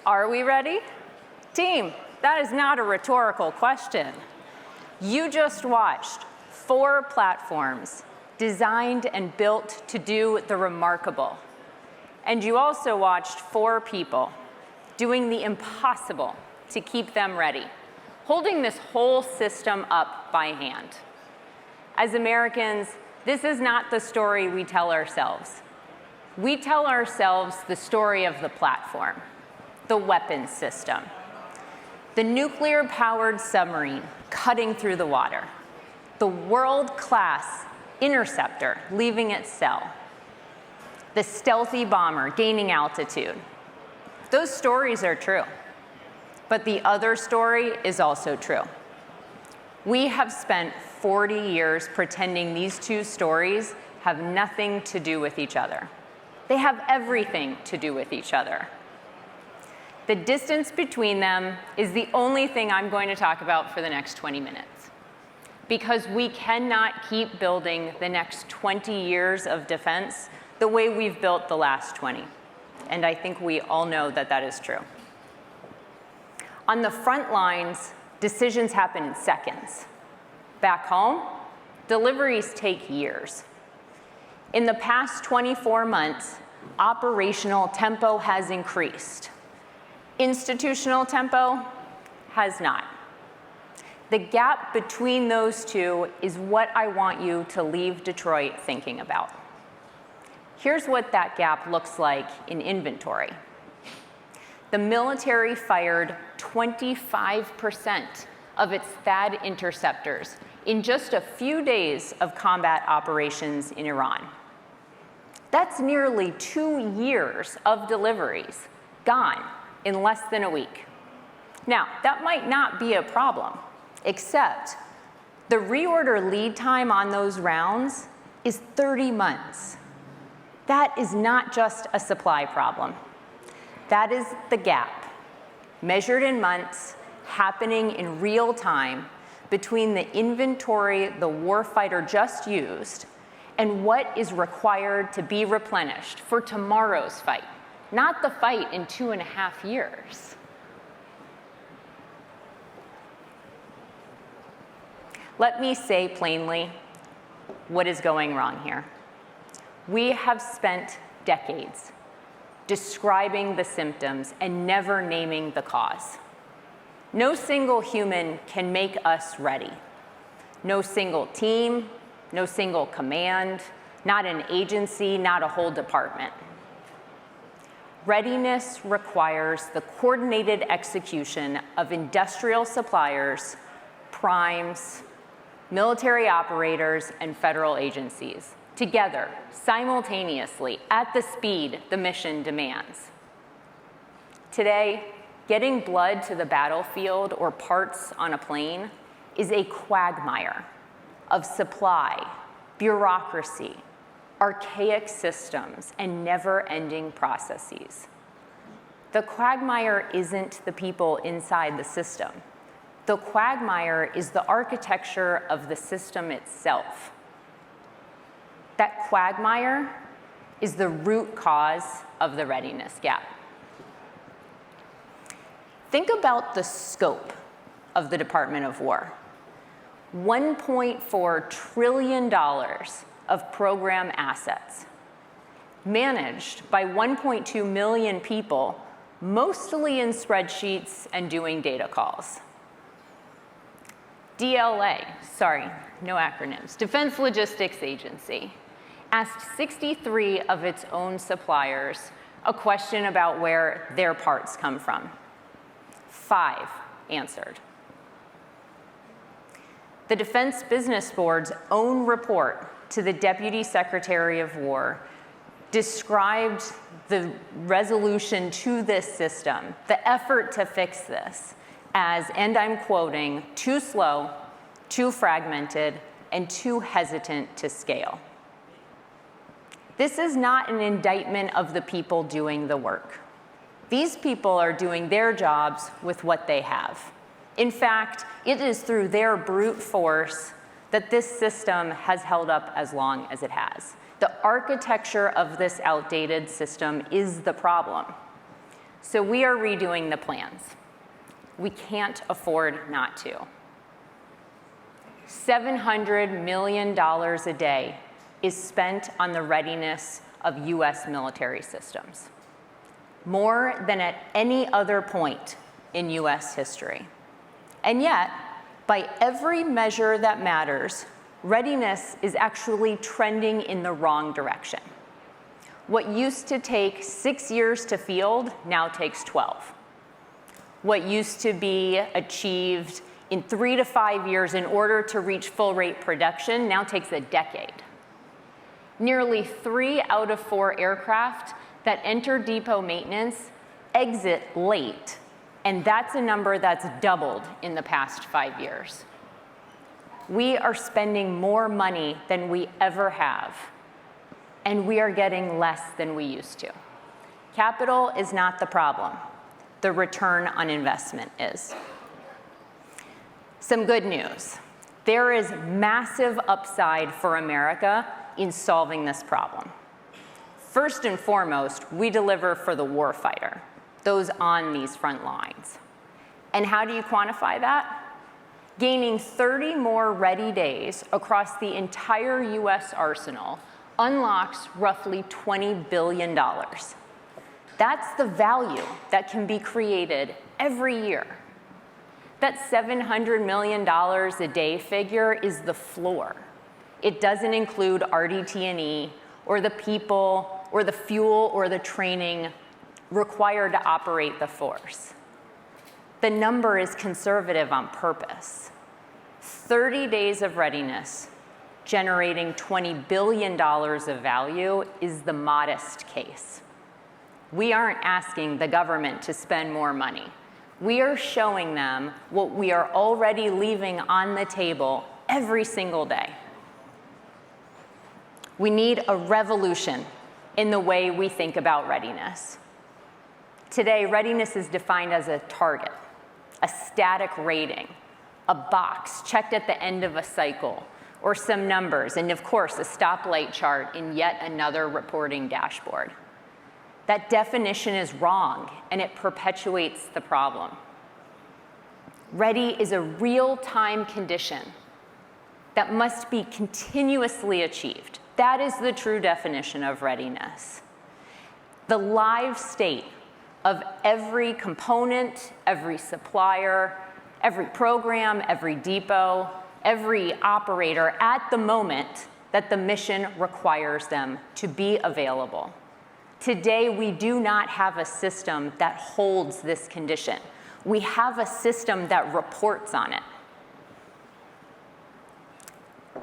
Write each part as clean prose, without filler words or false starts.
Are we ready? Team, that is not a rhetorical question. You just watched 4 platforms designed and built to do the remarkable. And you also watched 4 people doing the impossible to keep them ready, holding this whole system up by hand. As Americans, this is not the story we tell ourselves. We tell ourselves the story of the platform, the weapons system, the nuclear-powered submarine cutting through the water, the world-class interceptor leaving its cell, the stealthy bomber gaining altitude. Those stories are true, but the other story is also true. We have spent 40 years pretending these 2 stories have nothing to do with each other. They have everything to do with each other. The distance between them is the only thing I'm going to talk about for the next 20 minutes. Because we cannot keep building the next 20 years of defense the way we've built the last 20. And I think we all know that that is true. On the front lines, decisions happen in seconds. Back home, deliveries take years. In the past 24 months, operational tempo has increased. Institutional tempo has not. The gap between those 2 is what I want you to leave Detroit thinking about. Here's what that gap looks like in inventory. The military fired 25% of its THAAD interceptors in just a few days of combat operations in Iran. That's nearly 2 years of deliveries gone in less than a week. Now, that might not be a problem, except the reorder lead time on those rounds is 30 months. That is not just a supply problem. That is the gap, measured in months, happening in real time between the inventory the warfighter just used and what is required to be replenished for tomorrow's fight, not the fight in 2.5 years. Let me say plainly what is going wrong here. We have spent decades describing the symptoms and never naming the cause. No single human can make us ready. No single team, no single command, not an agency, not a whole department. Readiness requires the coordinated execution of industrial suppliers, primes, military operators, and federal agencies, together, simultaneously, at the speed the mission demands. Today, getting blood to the battlefield or parts on a plane is a quagmire of supply, bureaucracy, archaic systems, and never-ending processes. The quagmire isn't the people inside the system. The quagmire is the architecture of the system itself. That quagmire is the root cause of the readiness gap. Think about the scope of the Department of War. $1.4 trillion of program assets, managed by 1.2 million people, mostly in spreadsheets and doing data calls. DLA, sorry, no acronyms, Defense Logistics Agency, asked 63 of its own suppliers a question about where their parts come from. 5 answered. The Defense Business Board's own report to the Deputy Secretary of War described the resolution to this system, the effort to fix this, as, and I'm quoting, too slow, too fragmented, and too hesitant to scale. This is not an indictment of the people doing the work. These people are doing their jobs with what they have. In fact, it is through their brute force that this system has held up as long as it has. The architecture of this outdated system is the problem. So we are redoing the plans. We can't afford not to. $700 million a day is spent on the readiness of US military systems, more than at any other point in US history. And yet, by every measure that matters, readiness is actually trending in the wrong direction. What used to take 6 years to field now takes 12. What used to be achieved in 3 to 5 years in order to reach full rate production now takes a decade. Nearly 3 out of 4 aircraft that enter depot maintenance exit late, and that's a number that's doubled in the past 5 years. We are spending more money than we ever have, and we are getting less than we used to. Capital is not the problem. The return on investment is. Some good news. There is massive upside for America in solving this problem. First and foremost, we deliver for the warfighter, those on these front lines. And how do you quantify that? Gaining 30 more ready days across the entire US arsenal unlocks roughly $20 billion. That's the value that can be created every year. That $700 million a day figure is the floor. It doesn't include RDT&E or the people or the fuel or the training required to operate the force. The number is conservative on purpose. 30 days of readiness generating $20 billion of value is the modest case. We aren't asking the government to spend more money. We are showing them what we are already leaving on the table every single day. We need a revolution in the way we think about readiness. Today, readiness is defined as a target, a static rating, a box checked at the end of a cycle, or some numbers, and of course, a stoplight chart in yet another reporting dashboard. That definition is wrong, and it perpetuates the problem. Ready is a real-time condition that must be continuously achieved. That is the true definition of readiness. The live state of every component, every supplier, every program, every depot, every operator at the moment that the mission requires them to be available. Today, we do not have a system that holds this condition. We have a system that reports on it.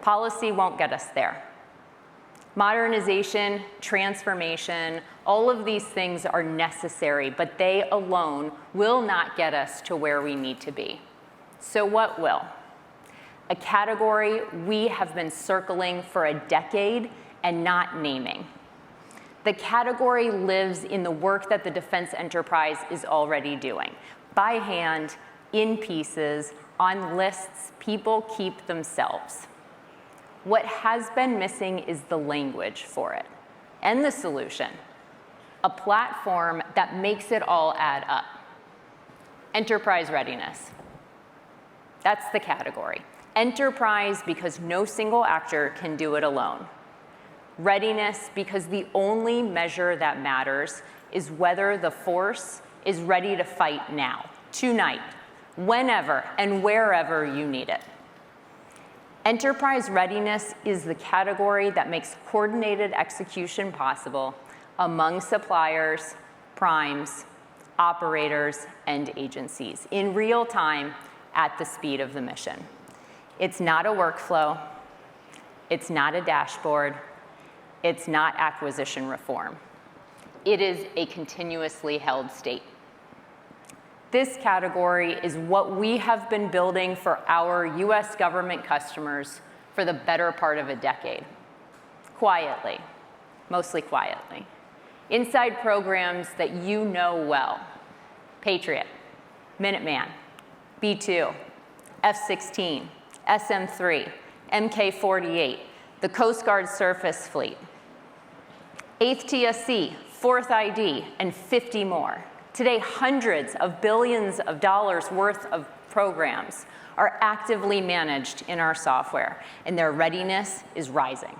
Policy won't get us there. Modernization, transformation, all of these things are necessary, but they alone will not get us to where we need to be. So what will? A category we have been circling for a decade and not naming. The category lives in the work that the defense enterprise is already doing. By hand, in pieces, on lists people keep themselves. What has been missing is the language for it, and the solution. A platform that makes it all add up. Enterprise readiness. That's the category. Enterprise because no single actor can do it alone. Readiness because the only measure that matters is whether the force is ready to fight now, tonight, whenever and wherever you need it. Enterprise readiness is the category that makes coordinated execution possible among suppliers, primes, operators, and agencies in real time at the speed of the mission. It's not a workflow. It's not a dashboard. It's not acquisition reform. It is a continuously held state. This category is what we have been building for our US government customers for the better part of a decade. Quietly, mostly quietly. Inside programs that you know well. Patriot, Minuteman, B-2, F-16, SM-3, MK-48, the Coast Guard Surface Fleet, 8th TSC, 4th ID, and 50 more. Today, hundreds of billions of dollars worth of programs are actively managed in our software, and their readiness is rising.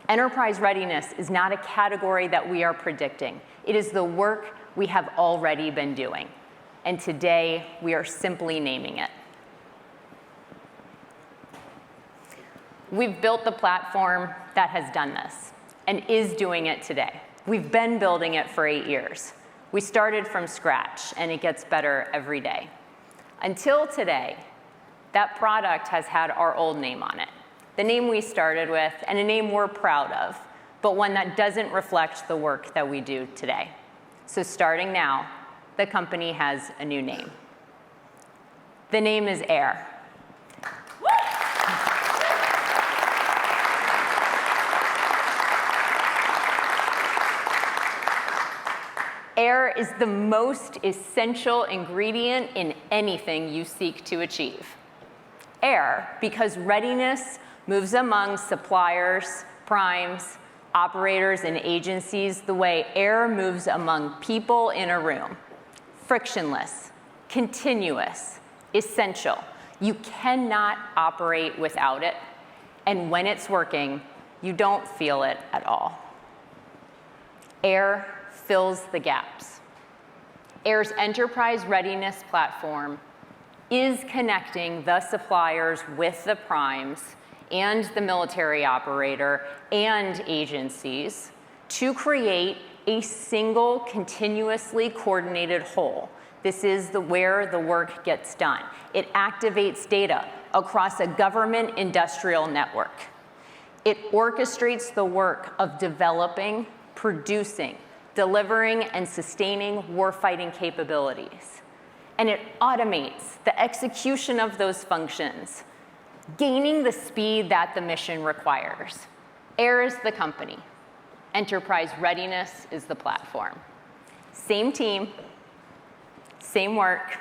Enterprise readiness is not a category that we are predicting. It is the work we have already been doing. And today, we are simply naming it. We've built the platform that has done this and is doing it today. We've been building it for 8 years. We started from scratch, and it gets better every day. Until today, that product has had our old name on it, the name we started with, and a name we're proud of, but one that doesn't reflect the work that we do today. So starting now, the company has a new name. The name is AIR. AIR is the most essential ingredient in anything you seek to achieve. AIR, because readiness moves among suppliers, primes, operators, and agencies the way air moves among people in a room. Frictionless, continuous, essential. You cannot operate without it, and when it's working, you don't feel it at all. AIR fills the gaps. AIR's enterprise readiness platform is connecting the suppliers with the primes and the military operator and agencies to create a single continuously coordinated whole. This is where the work gets done. It activates data across a government industrial network. It orchestrates the work of developing, producing, delivering, and sustaining warfighting capabilities. And it automates the execution of those functions, gaining the speed that the mission requires. AIR is the company. Enterprise readiness is the platform. Same team, same work,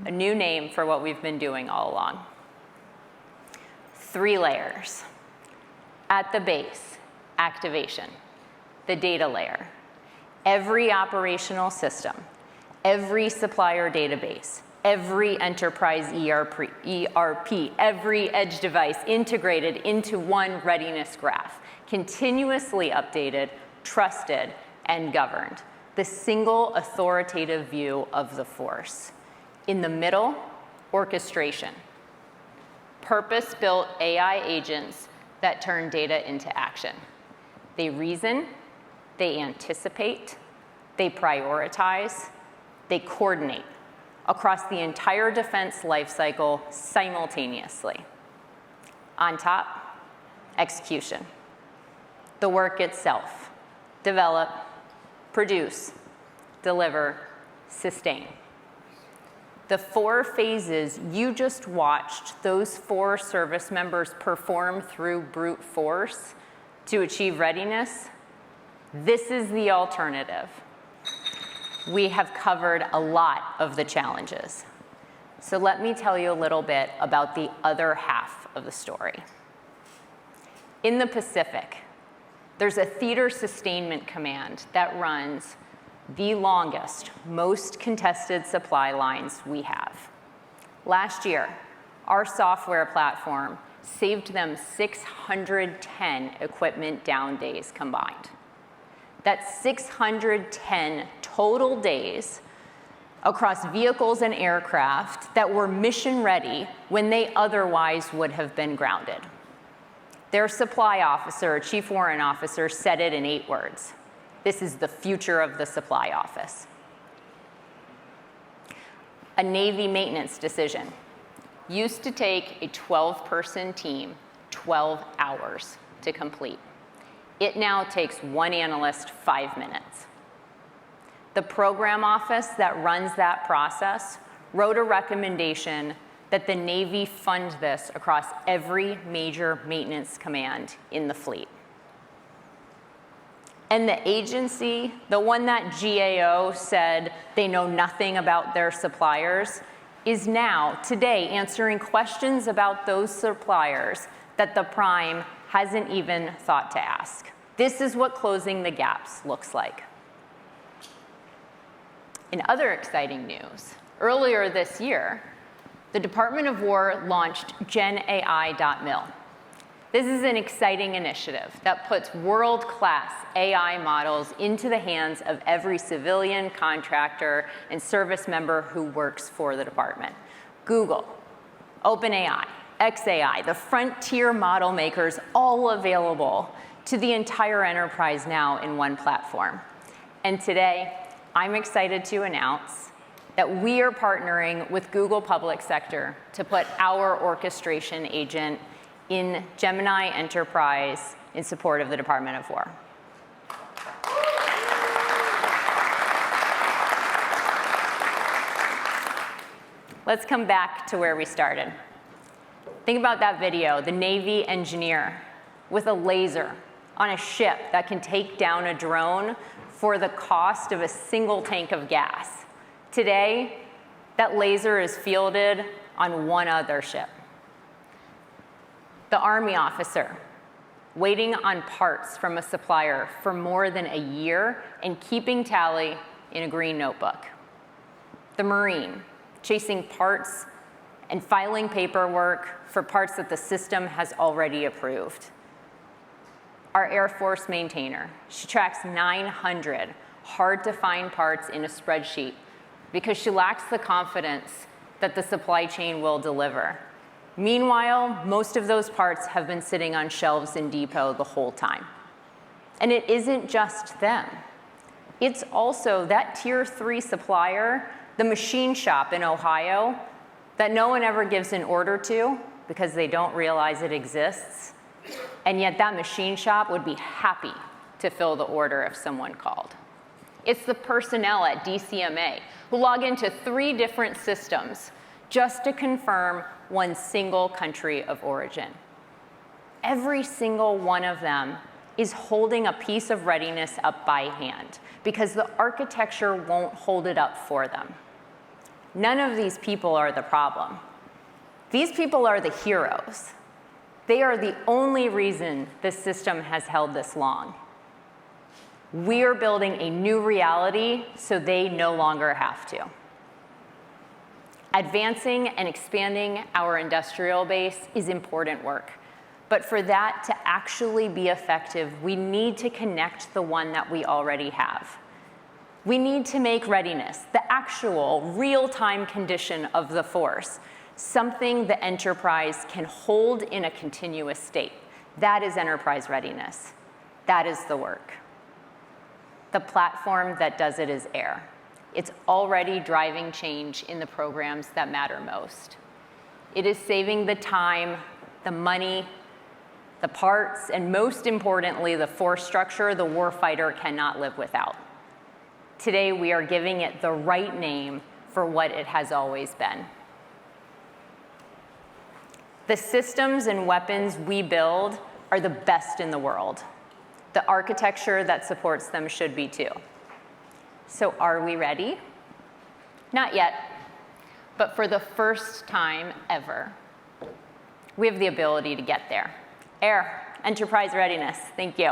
a new name for what we've been doing all along. 3 layers. At the base, activation, the data layer. Every operational system, every supplier database, every enterprise ERP, every edge device integrated into one readiness graph, continuously updated, trusted, and governed. The single authoritative view of the force. In the middle, orchestration. Purpose-built AI agents that turn data into action. They reason, they anticipate, they prioritize, they coordinate across the entire defense lifecycle simultaneously. On top, execution. The work itself. Develop, produce, deliver, sustain. The 4 phases you just watched those 4 service members perform through brute force to achieve readiness, this is the alternative. We have covered a lot of the challenges. So let me tell you a little bit about the other half of the story. In the Pacific, there's a theater sustainment command that runs the longest, most contested supply lines we have. Last year, our software platform saved them 610 equipment down days combined. That's 610 total days across vehicles and aircraft that were mission ready when they otherwise would have been grounded. Their supply officer, chief warrant officer, said it in 8 words. This is the future of the supply office. A Navy maintenance decision used to take a 12-person team 12 hours to complete. It now takes 1 analyst 5 minutes. The program office that runs that process wrote a recommendation that the Navy fund this across every major maintenance command in the fleet. And the agency, the one that GAO said they know nothing about their suppliers, is now, today, answering questions about those suppliers that the prime hasn't even thought to ask. This is what closing the gaps looks like. In other exciting news, earlier this year, the Department of War launched GenAI.mil. This is an exciting initiative that puts world-class AI models into the hands of every civilian, contractor, and service member who works for the department. Google, OpenAI, xAI, the frontier model makers, all available to the entire enterprise now in one platform. And today, I'm excited to announce that we are partnering with Google Public Sector to put our orchestration agent in Gemini Enterprise in support of the Department of War. Let's come back to where we started. Think about that video, the Navy engineer with a laser on a ship that can take down a drone for the cost of a single tank of gas. Today, that laser is fielded on one other ship. The Army officer waiting on parts from a supplier for more than a year and keeping tally in a green notebook. The Marine chasing parts and filing paperwork for parts that the system has already approved. Our Air Force maintainer, she tracks 900 hard-to-find parts in a spreadsheet because she lacks the confidence that the supply chain will deliver. Meanwhile, most of those parts have been sitting on shelves in depot the whole time. And it isn't just them. It's also that tier 3 supplier, the machine shop in Ohio, that no one ever gives an order to because they don't realize it exists. And yet that machine shop would be happy to fill the order if someone called. It's the personnel at DCMA who log into 3 different systems just to confirm one single country of origin. Every single one of them is holding a piece of readiness up by hand because the architecture won't hold it up for them. None of these people are the problem. These people are the heroes. They are the only reason this system has held this long. We are building a new reality so they no longer have to. Advancing and expanding our industrial base is important work. But for that to actually be effective, we need to connect the one that we already have. We need to make readiness, the actual real-time condition of the force, something the enterprise can hold in a continuous state. That is enterprise readiness. That is the work. The platform that does it is AIR. It's already driving change in the programs that matter most. It is saving the time, the money, the parts, and most importantly, the force structure the warfighter cannot live without. Today, we are giving it the right name for what it has always been. The systems and weapons we build are the best in the world. The architecture that supports them should be too. So are we ready? Not yet, but for the first time ever, we have the ability to get there. AIR, Enterprise Readiness. Thank you.